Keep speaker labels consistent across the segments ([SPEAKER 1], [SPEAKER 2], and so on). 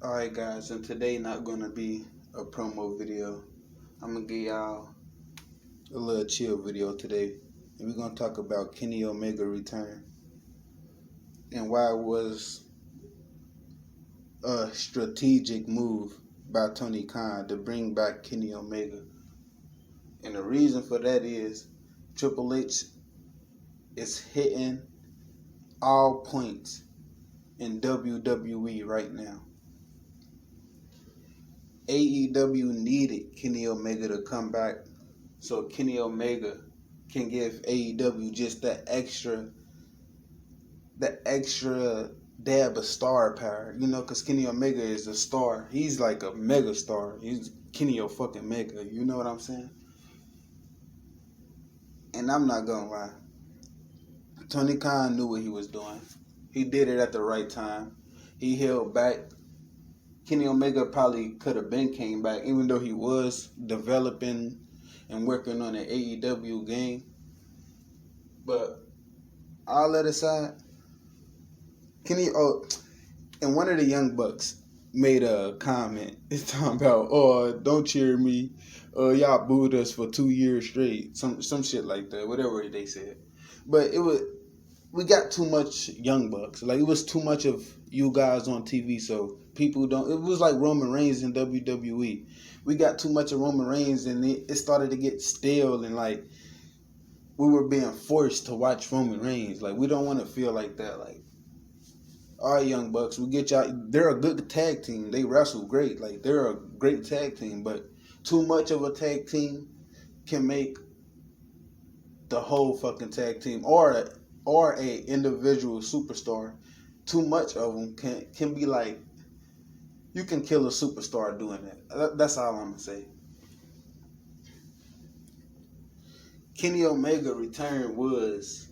[SPEAKER 1] Alright guys, and today not gonna be a promo video. I'm gonna give y'all a little chill video today. And we're gonna talk about Kenny Omega return and why it was a strategic move by Tony Khan to bring back Kenny Omega. And the reason for that is Triple H is hitting all points in WWE right now. AEW needed Kenny Omega to come back so Kenny Omega can give AEW just that extra dab of star power, because Kenny Omega is a star. He's like a mega star. He's Kenny fucking Mega, you know what I'm saying? And I'm not gonna lie, Tony Khan knew what he was doing. He did it at the right time. He held back. Kenny Omega probably could have came back, even though he was developing and working on an AEW game. But all that aside, and one of the Young Bucks made a comment. It's talking about, don't cheer me. Y'all booed us for 2 years straight. Some shit like that, whatever they said. But we got too much Young Bucks. Like, it was too much of you guys on TV, so people don't. It was like Roman Reigns in WWE. We got too much of Roman Reigns, and it started to get stale, and like we were being forced to watch Roman Reigns. Like, we don't want to feel like that. Like, all right, Young Bucks, we get y'all. They're a good tag team. They wrestle great. Like, they're a great tag team, but too much of a tag team can make the whole fucking tag team or a individual superstar. Too much of them can be like, you can kill a superstar doing that. That's all I'm gonna say. Kenny Omega return was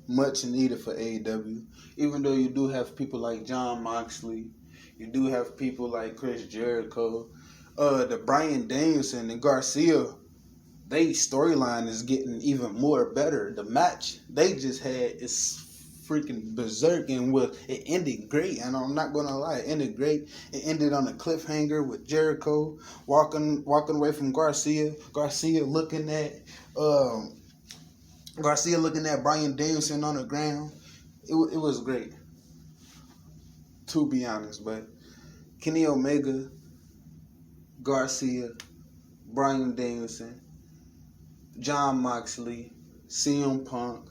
[SPEAKER 1] much needed for AEW. Even though you do have people like Jon Moxley, you do have people like Chris Jericho, the Bryan Danielson and Garcia. They storyline is getting even more better. The match they just had is freaking berserk, and it ended great. And I'm not gonna lie, it ended great. It ended on a cliffhanger with Jericho walking away from Garcia. Garcia looking at Bryan Danielson on the ground. It was great, to be honest. But Kenny Omega, Garcia, Bryan Danielson, Jon Moxley, CM Punk,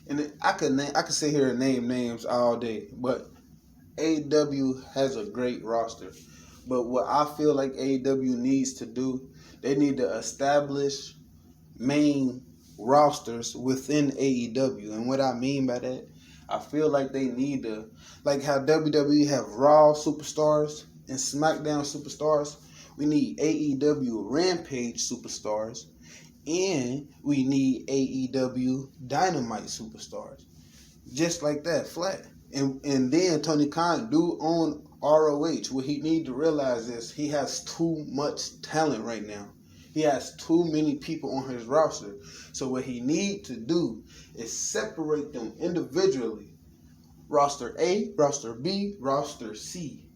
[SPEAKER 1] and I could sit here and name names all day, but AEW has a great roster. But what I feel like AEW needs to do, they need to establish main rosters within AEW. And what I mean by that, I feel like they need to, like how WWE have Raw superstars and SmackDown superstars, we need AEW Rampage superstars, and we need AEW Dynamite superstars. Just like that, flat. And then Tony Khan do own ROH. What he need to realize is he has too much talent right now. He has too many people on his roster. So what he need to do is separate them individually. Roster A, roster B, roster C.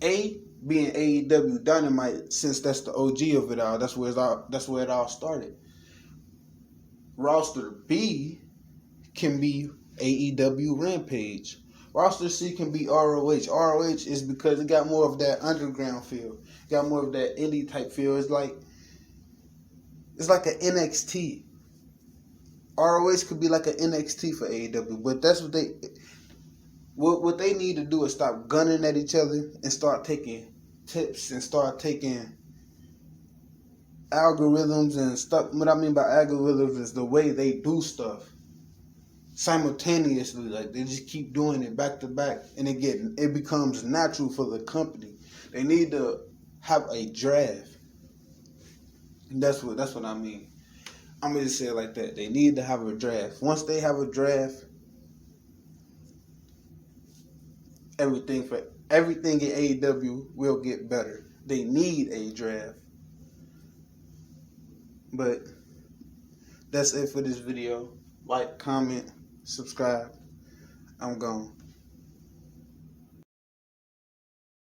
[SPEAKER 1] A being AEW Dynamite, since that's the OG of it all. That's where it all started. Roster B can be AEW Rampage. Roster C can be ROH. ROH is because it got more of that underground feel. Got more of that indie type feel. It's like an NXT. ROH could be like an NXT for AEW, but that's what they need to do is stop gunning at each other and start taking tips and start taking algorithms and stuff. What I mean by algorithms is the way they do stuff simultaneously. Like, they just keep doing it back to back, and it becomes natural for the company. They need to have a draft. That's what I mean. I'm gonna just say it like that. They need to have a draft. Once they have a draft, everything in AEW will get better. They need a draft. But that's it for this video. Like, comment, subscribe. I'm gone.